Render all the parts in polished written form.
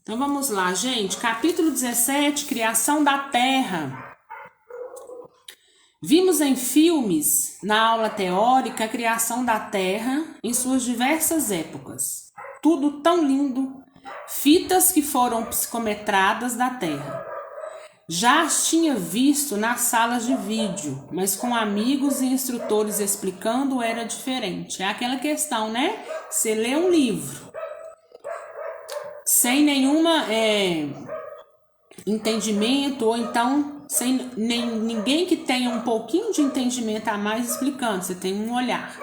Então vamos lá, gente. Capítulo 17, criação da terra. Vimos em filmes, na aula teórica, a criação da terra em suas diversas épocas. Tudo tão lindo. Fitas que foram psicometradas da terra. Já as tinha visto nas salas de vídeo, mas com amigos e instrutores explicando era diferente. É aquela questão, né? Você lê um livro sem nenhuma entendimento, ou então sem ninguém que tenha um pouquinho de entendimento a mais explicando, você tem um olhar.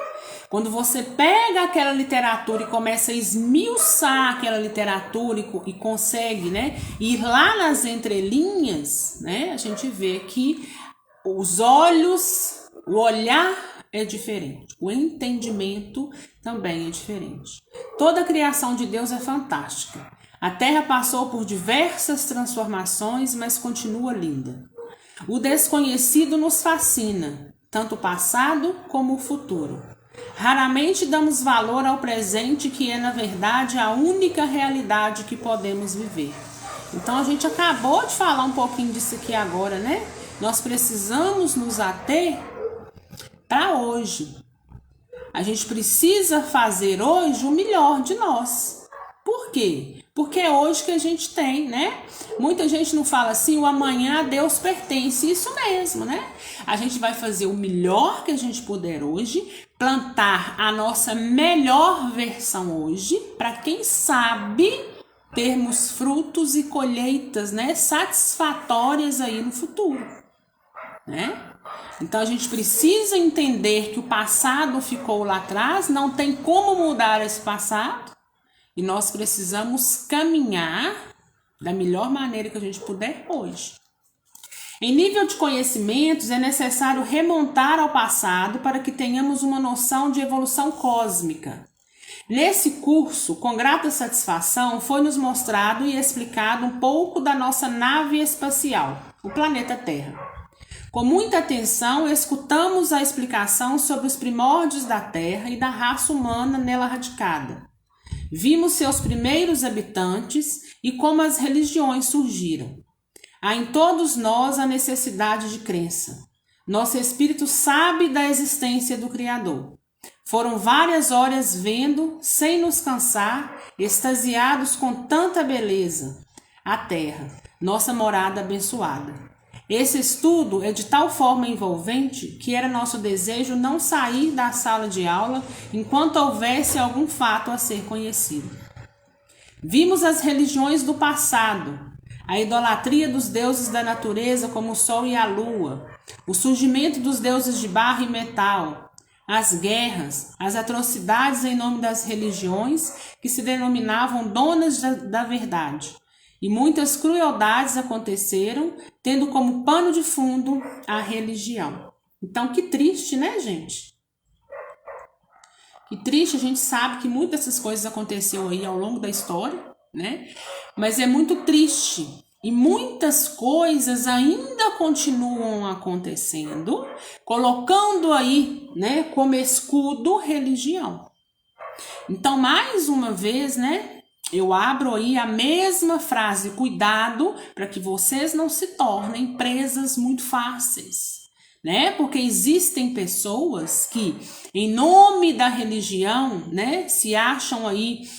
Quando você pega aquela literatura e começa a esmiuçar aquela literatura e consegue, né, ir lá nas entrelinhas, né, a gente vê que os olhos, o olhar é diferente, o entendimento também é diferente. Toda a criação de Deus é fantástica. A terra passou por diversas transformações, mas continua linda. O desconhecido nos fascina, tanto o passado como o futuro. Raramente damos valor ao presente, que é, na verdade, a única realidade que podemos viver. Então, a gente acabou de falar um pouquinho disso aqui agora, né? Nós precisamos nos ater para hoje. A gente precisa fazer hoje o melhor de nós. Por quê? Porque é hoje que a gente tem, né? Muita gente não fala assim, o amanhã a Deus pertence. Isso mesmo, né? A gente vai fazer o melhor que a gente puder hoje, plantar a nossa melhor versão hoje, para quem sabe termos frutos e colheitas, né, satisfatórias aí no futuro, né? Então a gente precisa entender que o passado ficou lá atrás, não tem como mudar esse passado, e nós precisamos caminhar da melhor maneira que a gente puder hoje. Em nível de conhecimentos, é necessário remontar ao passado para que tenhamos uma noção de evolução cósmica. Nesse curso, com grata satisfação, foi-nos mostrado e explicado um pouco da nossa nave espacial, o planeta Terra. Com muita atenção, escutamos a explicação sobre os primórdios da Terra e da raça humana nela radicada. Vimos seus primeiros habitantes e como as religiões surgiram. Há em todos nós a necessidade de crença. Nosso espírito sabe da existência do Criador. Foram várias horas vendo, sem nos cansar, extasiados com tanta beleza, a terra, nossa morada abençoada. Esse estudo é de tal forma envolvente que era nosso desejo não sair da sala de aula enquanto houvesse algum fato a ser conhecido. Vimos as religiões do passado, a idolatria dos deuses da natureza como o sol e a lua, o surgimento dos deuses de barro e metal, as guerras, as atrocidades em nome das religiões que se denominavam donas da verdade. E muitas crueldades aconteceram, tendo como pano de fundo a religião. Então, que triste, né, gente? Que triste, a gente sabe que muitas dessas coisas aconteceram aí ao longo da história, né? Mas é muito triste. E muitas coisas ainda continuam acontecendo, colocando aí, né, como escudo religião. Então, mais uma vez, né, eu abro aí a mesma frase, cuidado para que vocês não se tornem presas muito fáceis, né? Porque existem pessoas que, em nome da religião, né, se acham aí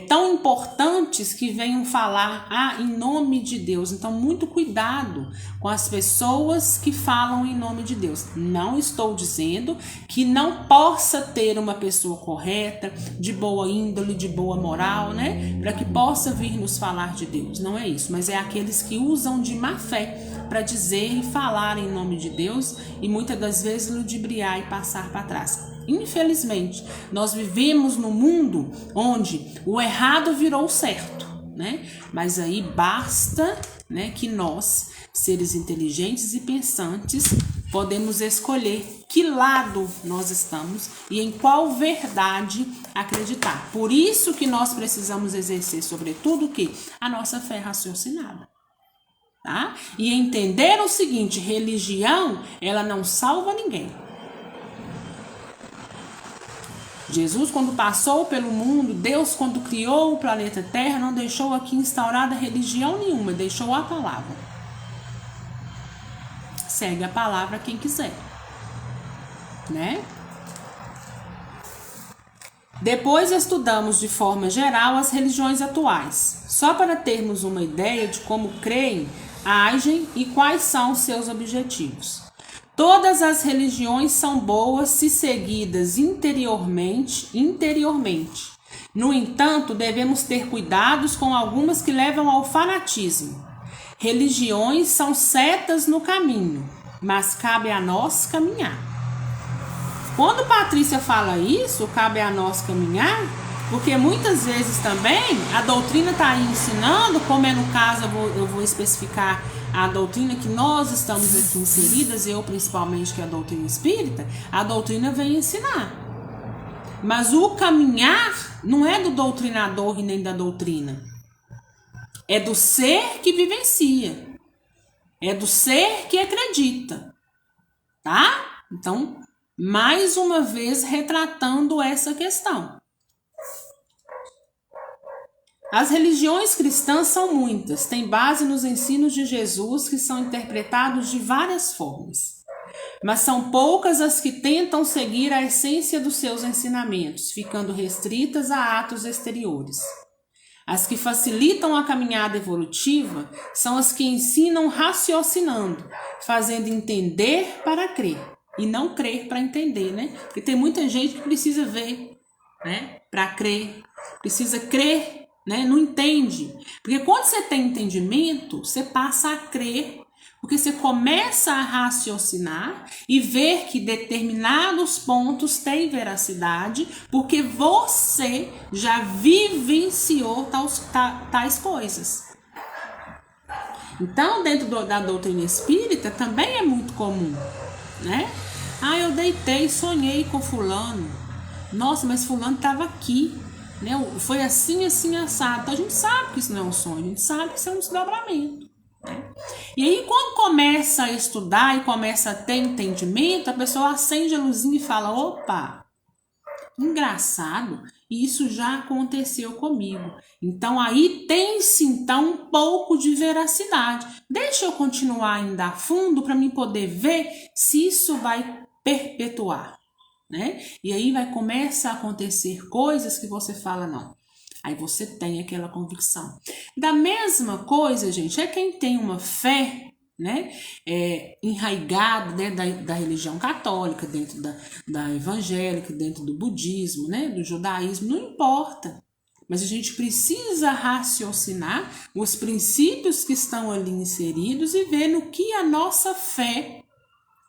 tão importantes que venham falar em nome de Deus. Então, muito cuidado com as pessoas que falam em nome de Deus. Não estou dizendo que não possa ter uma pessoa correta, de boa índole, de boa moral, né, para que possa vir nos falar de Deus. Não é isso, mas é aqueles que usam de má fé para dizer e falar em nome de Deus e muitas das vezes ludibriar e passar para trás. Infelizmente, nós vivemos num mundo onde o errado virou o certo, né? Mas aí basta, né, que nós, seres inteligentes e pensantes, podemos escolher que lado nós estamos e em qual verdade acreditar. Por isso que nós precisamos exercer, sobretudo, o quê? A nossa fé raciocinada. Tá? E entender o seguinte, religião, ela não salva ninguém. Jesus, quando passou pelo mundo, Deus, quando criou o planeta Terra, não deixou aqui instaurada religião nenhuma, deixou a palavra. Segue a palavra quem quiser, né? Depois estudamos de forma geral as religiões atuais, só para termos uma ideia de como creem, agem e quais são seus objetivos. Todas as religiões são boas se seguidas interiormente. No entanto, devemos ter cuidados com algumas que levam ao fanatismo. Religiões são setas no caminho, mas cabe a nós caminhar. Quando Patrícia fala isso, cabe a nós caminhar, porque muitas vezes também a doutrina está aí ensinando, como é no caso, eu vou especificar a doutrina que nós estamos aqui inseridas, eu principalmente, que é a doutrina espírita, a doutrina vem ensinar. Mas o caminhar não é do doutrinador e nem da doutrina. É do ser que vivencia. É do ser que acredita. Tá? Então, mais uma vez retratando essa questão. As religiões cristãs são muitas, têm base nos ensinos de Jesus que são interpretados de várias formas. Mas são poucas as que tentam seguir a essência dos seus ensinamentos, ficando restritas a atos exteriores. As que facilitam a caminhada evolutiva são as que ensinam raciocinando, fazendo entender para crer, e não crer para entender, né? Porque tem muita gente que precisa ver, né? Para crer, precisa crer, né? Não entende. Porque quando você tem entendimento, você passa a crer, porque você começa a raciocinar e ver que determinados pontos têm veracidade, porque você já vivenciou tais coisas. Então, dentro da doutrina espírita, também é muito comum, né? Ah, eu deitei, sonhei com fulano. Nossa, mas fulano estava aqui, né? Foi assim, assim, assado. Então, a gente sabe que isso não é um sonho, a gente sabe que isso é um desdobramento, né? E aí, quando começa a estudar e começa a ter entendimento, a pessoa acende a luzinha e fala, opa, engraçado, isso já aconteceu comigo. Então, aí tem-se, então, um pouco de veracidade. Deixa eu continuar ainda a fundo para mim poder ver se isso vai perpetuar, né? E aí vai começar a acontecer coisas que você fala, não. Aí você tem aquela convicção. Da mesma coisa, gente, é quem tem uma fé, né, enraigada, né, da religião católica, dentro da evangélica, dentro do budismo, né, do judaísmo, não importa. Mas a gente precisa raciocinar os princípios que estão ali inseridos e ver no que a nossa fé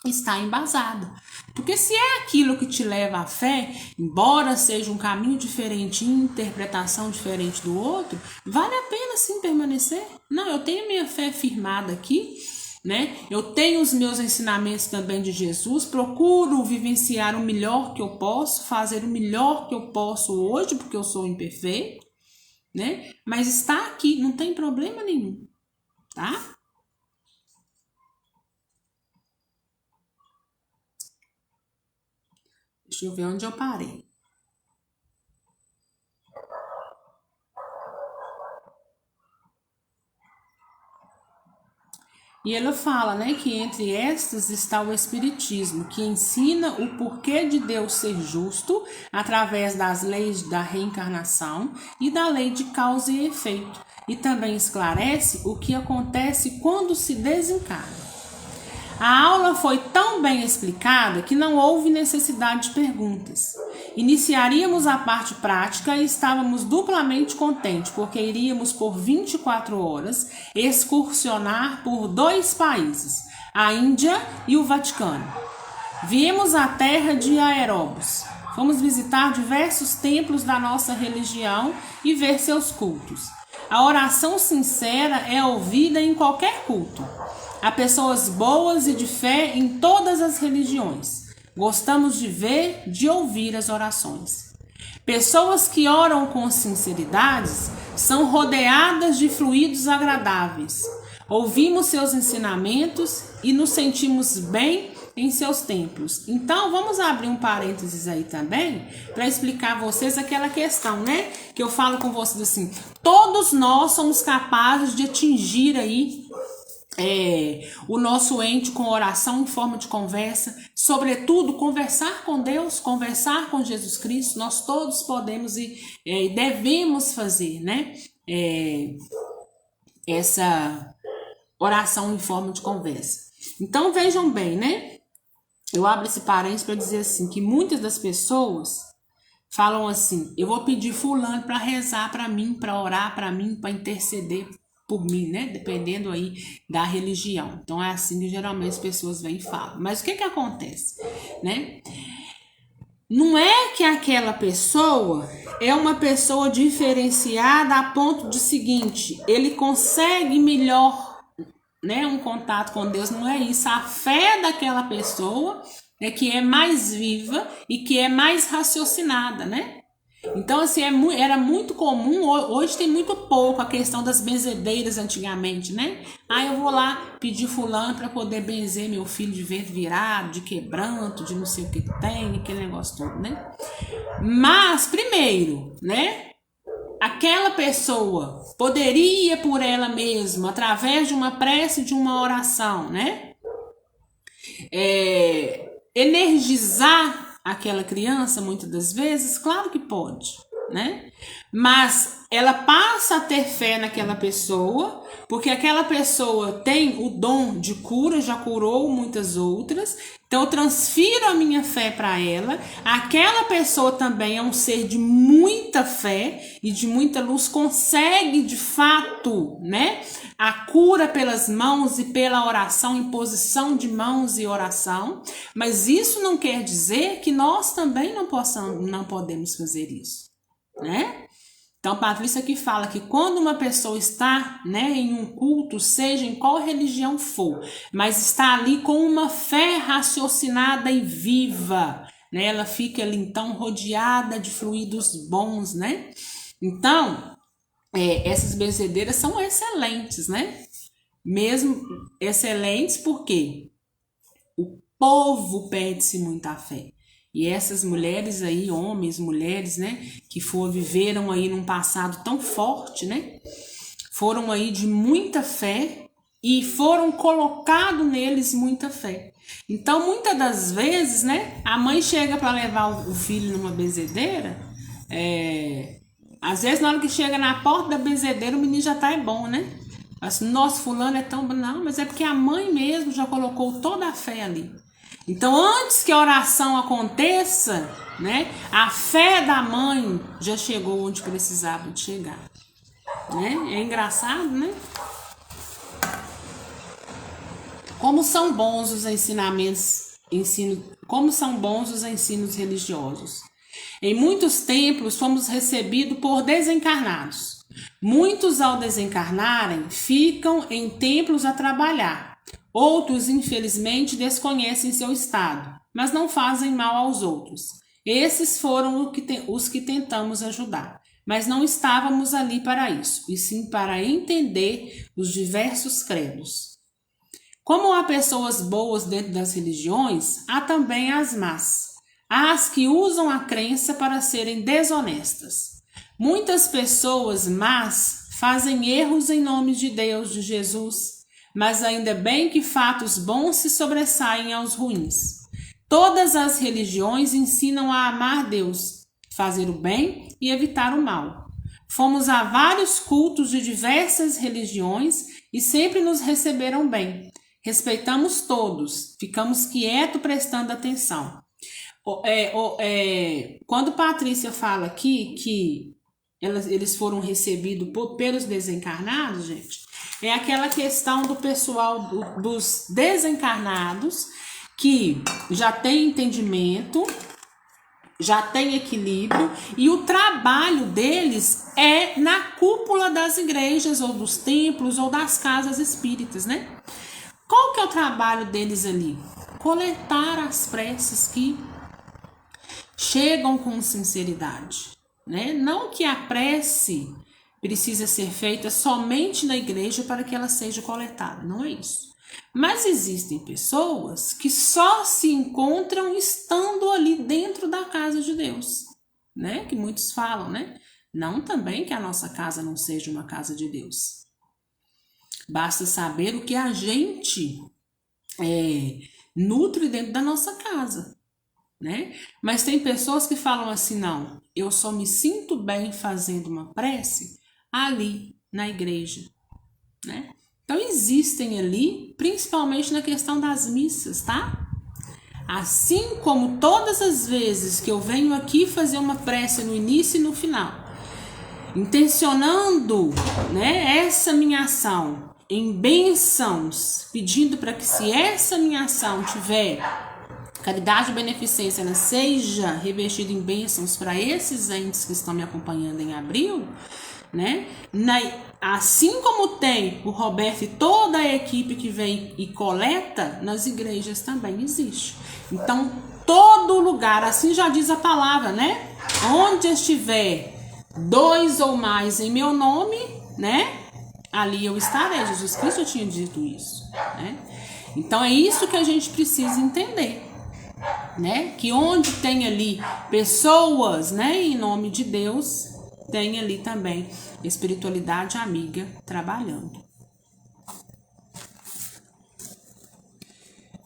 está embasada. Porque se é aquilo que te leva à fé, embora seja um caminho diferente, interpretação diferente do outro, vale a pena sim permanecer. Não, eu tenho minha fé firmada aqui, né? Eu tenho os meus ensinamentos também de Jesus, procuro vivenciar o melhor que eu posso, fazer o melhor que eu posso hoje, porque eu sou imperfeito, né? Mas está aqui, não tem problema nenhum, tá? Deixa eu ver onde eu parei. E ele fala, né, que entre estas está o Espiritismo, que ensina o porquê de Deus ser justo através das leis da reencarnação e da lei de causa e efeito. E também esclarece o que acontece quando se desencarna. A aula foi tão bem explicada que não houve necessidade de perguntas. Iniciaríamos a parte prática e estávamos duplamente contentes, porque iríamos por 24 horas excursionar por 2 países, a Índia e o Vaticano. Viemos à terra de Aeróbus. Fomos visitar diversos templos da nossa religião e ver seus cultos. A oração sincera é ouvida em qualquer culto. Há pessoas boas e de fé em todas as religiões. Gostamos de ver, de ouvir as orações. Pessoas que oram com sinceridade são rodeadas de fluidos agradáveis. Ouvimos seus ensinamentos e nos sentimos bem em seus templos. Então, vamos abrir um parênteses aí também, para explicar a vocês aquela questão, né? Que eu falo com vocês assim, todos nós somos capazes de atingir aí o nosso ente com oração em forma de conversa, sobretudo conversar com Deus, conversar com Jesus Cristo, nós todos podemos e devemos fazer, né? Essa oração em forma de conversa. Então vejam bem, né? Eu abro esse parênteses para dizer assim, que muitas das pessoas falam assim, eu vou pedir fulano para rezar para mim, para orar para mim, para interceder por mim, né? Dependendo aí da religião. Então é assim que geralmente as pessoas vêm e falam. Mas o que acontece, né? Não é que aquela pessoa é uma pessoa diferenciada a ponto de seguinte, ele consegue melhor, né, um contato com Deus, não é isso. A fé daquela pessoa é que é mais viva e que é mais raciocinada, né? Então, assim, era muito comum, hoje tem muito pouco a questão das benzedeiras antigamente, né? Eu vou lá pedir fulano para poder benzer meu filho de vento virado, de quebranto, de não sei o que tem, aquele negócio todo, né? Mas, primeiro, né? Aquela pessoa poderia por ela mesma, através de uma prece, de uma oração, né? Energizar aquela criança, muitas das vezes, claro que pode, né? Mas ela passa a ter fé naquela pessoa, porque aquela pessoa tem o dom de cura, já curou muitas outras, então eu transfiro a minha fé para ela. Aquela pessoa também é um ser de muita fé e de muita luz, consegue de fato, né? A cura pelas mãos e pela oração, imposição de mãos e oração, mas isso não quer dizer que nós também não podemos fazer isso, né? Então, Patrícia aqui fala que quando uma pessoa está, né, em um culto, seja em qual religião for, mas está ali com uma fé raciocinada e viva, né? Ela fica ali então rodeada de fluidos bons, né? Então, essas benzedeiras são excelentes, né? Mesmo excelentes porque o povo pede-se muita fé. E essas mulheres aí, homens, mulheres, né, que viveram aí num passado tão forte, né, foram aí de muita fé e foram colocado neles muita fé. Então, muitas das vezes, né, a mãe chega para levar o filho numa benzedeira, às vezes na hora que chega na porta da benzedeira o menino já tá bom, né? Assim, nossa, fulano é tão bom. Não, mas é porque a mãe mesmo já colocou toda a fé ali. Então, antes que a oração aconteça, né, a fé da mãe já chegou onde precisava de chegar, né? É engraçado, né? Como são bons os como são bons os ensinos religiosos. Em muitos templos fomos recebidos por desencarnados. Muitos, ao desencarnarem, ficam em templos a trabalhar. Outros, infelizmente, desconhecem seu estado, mas não fazem mal aos outros. Esses foram os que tentamos ajudar, mas não estávamos ali para isso, e sim para entender os diversos credos. Como há pessoas boas dentro das religiões, há também as más. Há as que usam a crença para serem desonestas. Muitas pessoas más fazem erros em nome de Deus, de Jesus, mas ainda bem que fatos bons se sobressaem aos ruins. Todas as religiões ensinam a amar Deus, fazer o bem e evitar o mal. Fomos a vários cultos de diversas religiões e sempre nos receberam bem. Respeitamos todos, ficamos quietos prestando atenção. Quando Patrícia fala aqui que eles foram recebidos pelos desencarnados, gente, é aquela questão do pessoal, dos desencarnados, que já tem entendimento, já tem equilíbrio, e o trabalho deles é na cúpula das igrejas, ou dos templos, ou das casas espíritas, né? Qual que é o trabalho deles ali? Coletar as preces que chegam com sinceridade, né? Não que a prece precisa ser feita somente na igreja para que ela seja coletada, não é isso. Mas existem pessoas que só se encontram estando ali dentro da casa de Deus, né? Que muitos falam, né? Não também que a nossa casa não seja uma casa de Deus. Basta saber o que a gente nutre dentro da nossa casa, né? Mas tem pessoas que falam assim, não, eu só me sinto bem fazendo uma prece ali na igreja, né? Então existem ali, principalmente na questão das missas, tá? Assim como todas as vezes que eu venho aqui fazer uma prece no início e no final, intencionando, né, essa minha ação em bênçãos, pedindo para que se essa minha ação tiver caridade e beneficência, ela seja revestida em bênçãos para esses entes que estão me acompanhando em abril, né? Assim como tem o Roberto e toda a equipe que vem e coleta, nas igrejas também existe. Então, todo lugar, assim já diz a palavra, né? Onde estiver 2 ou mais em meu nome, né? Ali eu estarei. Jesus Cristo tinha dito isso, né? Então é isso que a gente precisa entender, né? Que onde tem ali pessoas, né, em nome de Deus, tem ali também espiritualidade amiga trabalhando.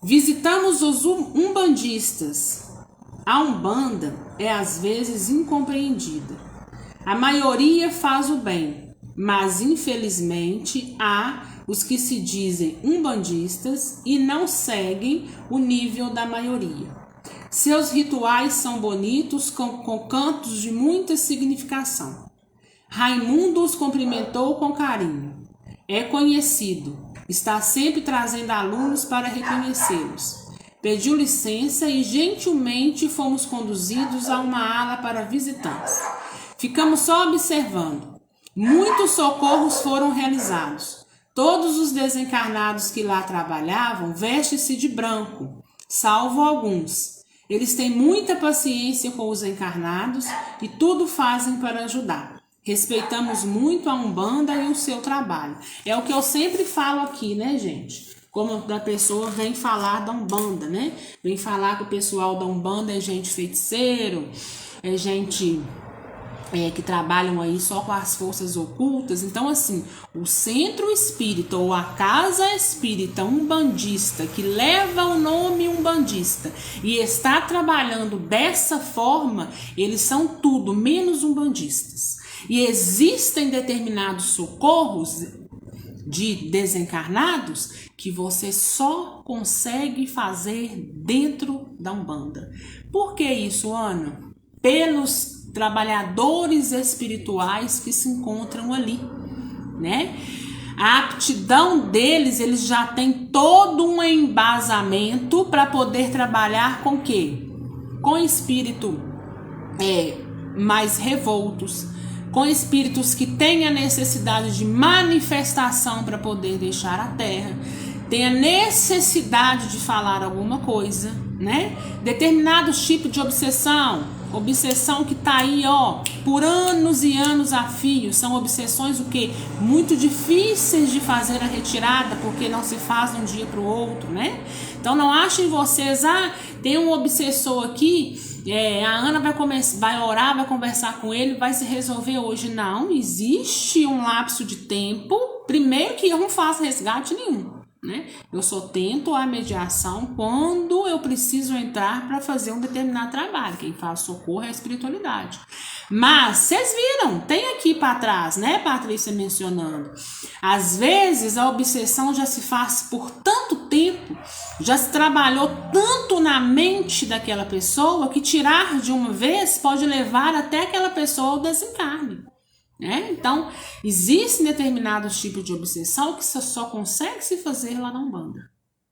Visitamos os umbandistas. A umbanda é às vezes incompreendida. A maioria faz o bem, mas infelizmente há os que se dizem umbandistas e não seguem o nível da maioria. Seus rituais são bonitos, com cantos de muita significação. Raimundo os cumprimentou com carinho. É conhecido, está sempre trazendo alunos para reconhecê-los. Pediu licença e gentilmente fomos conduzidos a uma ala para visitantes. Ficamos só observando. Muitos socorros foram realizados. Todos os desencarnados que lá trabalhavam vestem-se de branco, salvo alguns. Eles têm muita paciência com os encarnados e tudo fazem para ajudar. Respeitamos muito a Umbanda e o seu trabalho. É o que eu sempre falo aqui, né, gente? Como a pessoa vem falar da Umbanda, né? Vem falar que o pessoal da Umbanda é gente feiticeiro, é gente que trabalham aí só com as forças ocultas. Então, assim, o centro espírita ou a casa espírita umbandista que leva o nome umbandista e está trabalhando dessa forma, eles são tudo menos umbandistas. E existem determinados socorros de desencarnados que você só consegue fazer dentro da Umbanda. Por que isso, Ana? Pelos trabalhadores espirituais que se encontram ali, né? A aptidão deles, eles já têm todo um embasamento para poder trabalhar com o quê? Com espírito mais revoltos, com espíritos que têm a necessidade de manifestação para poder deixar a terra, tem a necessidade de falar alguma coisa, né? Determinados tipos de obsessão que tá aí, ó, por anos e anos a fio, são obsessões o quê? Muito difíceis de fazer a retirada, porque não se faz de um dia para o outro, né? Então não achem vocês, tem um obsessor aqui, a Ana vai orar, vai conversar com ele, vai se resolver hoje. Não, existe um lapso de tempo, primeiro que eu não faço resgate nenhum, né? Eu só tento a mediação quando eu preciso entrar para fazer um determinado trabalho. Quem faz socorro é a espiritualidade. Mas vocês viram, tem aqui para trás, né, Patrícia mencionando, às vezes a obsessão já se faz por tanto tempo, já se trabalhou tanto na mente daquela pessoa que tirar de uma vez pode levar até aquela pessoa ao desencarne. Então, existem determinados tipos de obsessão que só consegue se fazer lá na Umbanda,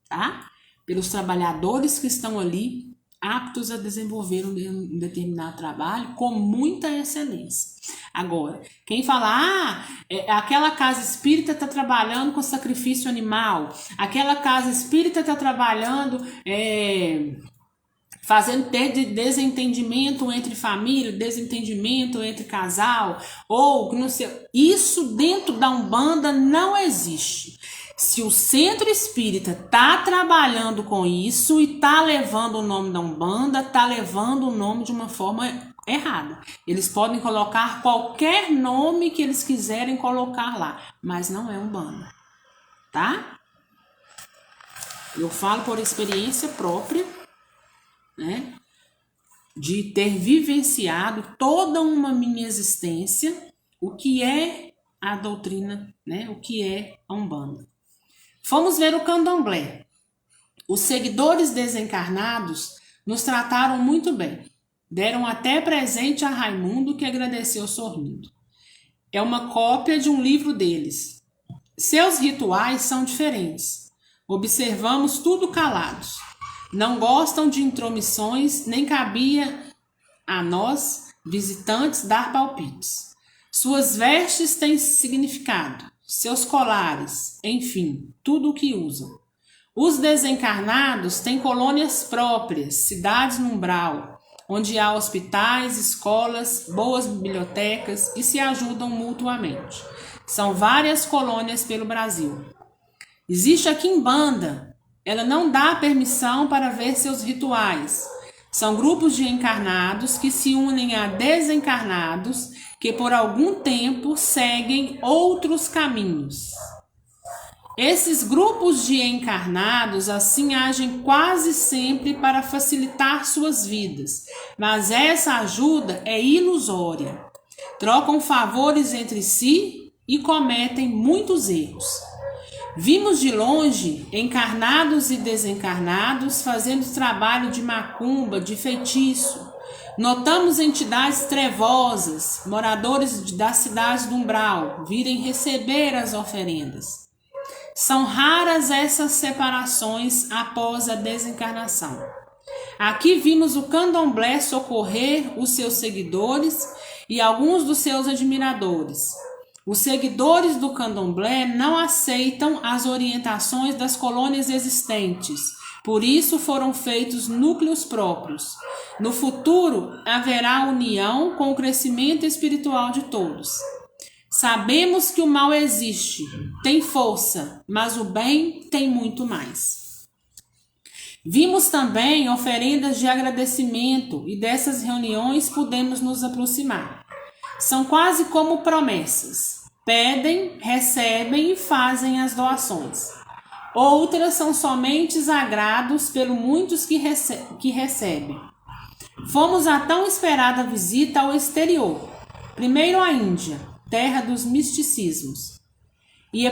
tá? Pelos trabalhadores que estão ali aptos a desenvolver um determinado trabalho com muita excelência. Agora, quem fala, aquela casa espírita está trabalhando com sacrifício animal, aquela casa espírita está trabalhando fazendo desentendimento entre família, desentendimento entre casal, ou não sei, isso dentro da Umbanda não existe. Se o centro espírita está trabalhando com isso e está levando o nome da Umbanda, está levando o nome de uma forma errada. Eles podem colocar qualquer nome que eles quiserem colocar lá, mas não é Umbanda, tá? Eu falo por experiência própria, né? De ter vivenciado toda uma minha existência, o que é a doutrina, né? O que é a Umbanda. Fomos ver o candomblé. Os seguidores desencarnados nos trataram muito bem. Deram até presente a Raimundo, que agradeceu sorrindo. É uma cópia de um livro deles. Seus rituais são diferentes. Observamos tudo calados. Não gostam de intromissões, nem cabia a nós, visitantes, dar palpites. Suas vestes têm significado, seus colares, enfim, tudo o que usam. Os desencarnados têm colônias próprias, cidades no umbral, onde há hospitais, escolas, boas bibliotecas e se ajudam mutuamente. São várias colônias pelo Brasil. Existe a Quimbanda. Ela não dá permissão para ver seus rituais. São grupos de encarnados que se unem a desencarnados que por algum tempo seguem outros caminhos. Esses grupos de encarnados assim agem quase sempre para facilitar suas vidas, mas essa ajuda é ilusória. Trocam favores entre si e cometem muitos erros. Vimos de longe encarnados e desencarnados fazendo trabalho de macumba, de feitiço. Notamos entidades trevosas, moradores das cidades do umbral, virem receber as oferendas. São raras essas separações após a desencarnação. Aqui vimos o candomblé socorrer os seus seguidores e alguns dos seus admiradores. Os seguidores do candomblé não aceitam as orientações das colônias existentes, por isso foram feitos núcleos próprios. No futuro, haverá união com o crescimento espiritual de todos. Sabemos que o mal existe, tem força, mas o bem tem muito mais. Vimos também oferendas de agradecimento e dessas reuniões podemos nos aproximar. São quase como promessas. Pedem, recebem e fazem as doações. Outras são somente agrados pelo muitos que recebem. Fomos a tão esperada visita ao exterior. Primeiro à Índia, terra dos misticismos. E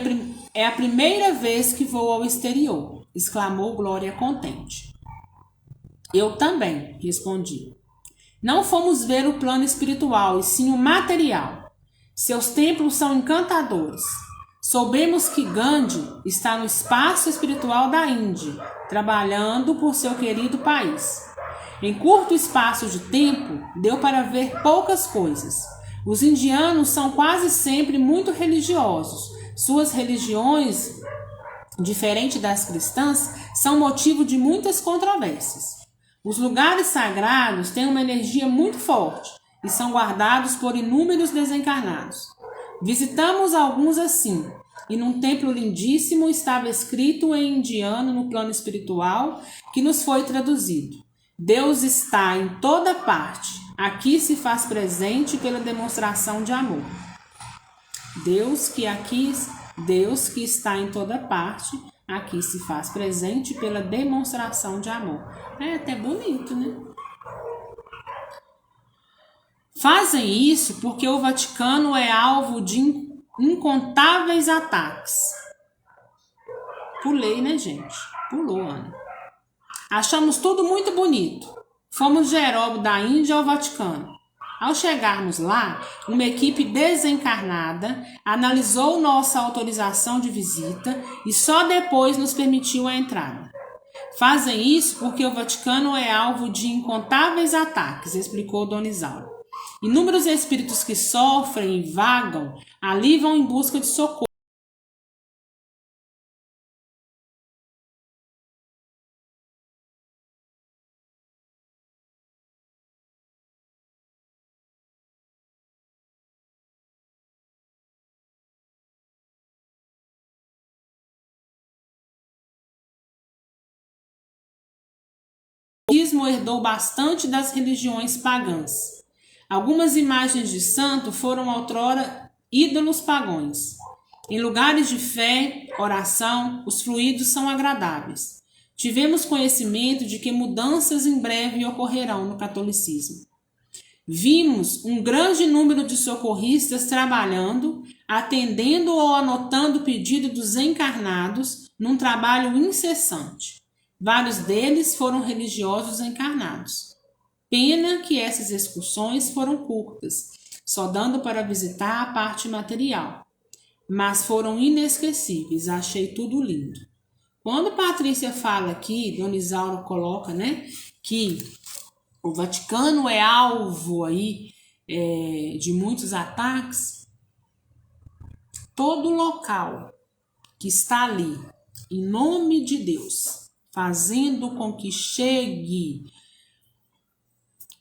é a primeira vez que vou ao exterior, exclamou Glória contente. Eu também, respondi. Não fomos ver o plano espiritual, e sim o material. Seus templos são encantadores. Soubemos que Gandhi está no espaço espiritual da Índia, trabalhando por seu querido país. Em curto espaço de tempo, deu para ver poucas coisas. Os indianos são quase sempre muito religiosos. Suas religiões, diferente das cristãs, são motivo de muitas controvérsias. Os lugares sagrados têm uma energia muito forte e são guardados por inúmeros desencarnados. Visitamos alguns assim, e num templo lindíssimo estava escrito em indiano no plano espiritual, que nos foi traduzido. Deus está em toda parte, aqui se faz presente pela demonstração de amor. Deus que está em toda parte, aqui se faz presente pela demonstração de amor. É até bonito, né? Fazem isso porque o Vaticano é alvo de incontáveis ataques. Pulei, né, gente? Pulou, Ana. Achamos tudo muito bonito. Fomos de aeróbio da Índia ao Vaticano. Ao chegarmos lá, uma equipe desencarnada analisou nossa autorização de visita e só depois nos permitiu a entrada. Fazem isso porque o Vaticano é alvo de incontáveis ataques, explicou Dona Isaura. Inúmeros espíritos que sofrem e vagam ali vão em busca de socorro. catolicismo herdou bastante das religiões pagãs. Algumas imagens de santo foram outrora ídolos pagãos. Em lugares de fé, oração, os fluidos são agradáveis. Tivemos conhecimento de que mudanças em breve ocorrerão no catolicismo. Vimos um grande número de socorristas trabalhando, atendendo ou anotando o pedido dos encarnados num trabalho incessante. Vários deles foram religiosos encarnados. Pena que essas excursões foram curtas, só dando para visitar a parte material. Mas foram inesquecíveis, achei tudo lindo. Quando Patrícia fala aqui, Dona Isaura coloca, né, que o Vaticano é alvo aí de muitos ataques, todo local que está ali, em nome de Deus, fazendo com que chegue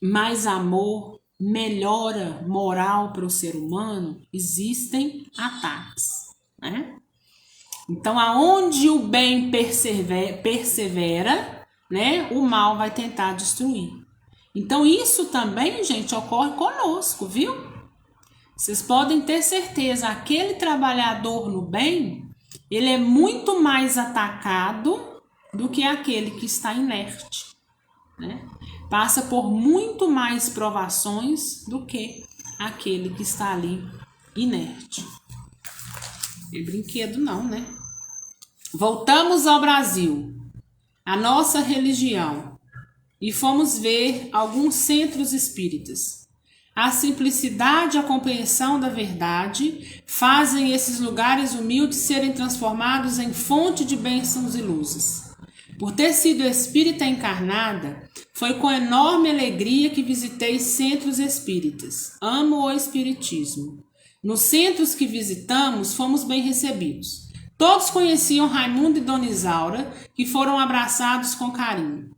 mais amor, melhora moral para o ser humano, existem ataques, né? Então, aonde o bem persevera, né, o mal vai tentar destruir. Então, isso também, gente, ocorre conosco, viu? Vocês podem ter certeza, aquele trabalhador no bem, ele é muito mais atacado do que aquele que está inerte, né? Passa por muito mais provações do que aquele que está ali inerte. Não é brinquedo não, né? Voltamos ao Brasil, a nossa religião, e fomos ver alguns centros espíritas. A simplicidade e a compreensão da verdade fazem esses lugares humildes serem transformados em fonte de bênçãos e luzes. Por ter sido espírita encarnada, foi com enorme alegria que visitei centros espíritas. Amo o espiritismo. Nos centros que visitamos, fomos bem recebidos. Todos conheciam Raimundo e Dona Isaura, que foram abraçados com carinho.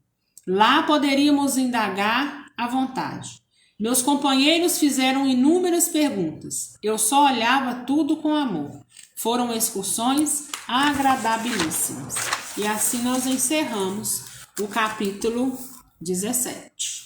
Lá poderíamos indagar à vontade. Meus companheiros fizeram inúmeras perguntas. Eu só olhava tudo com amor. Foram excursões agradabilíssimas. E assim nós encerramos o capítulo 17.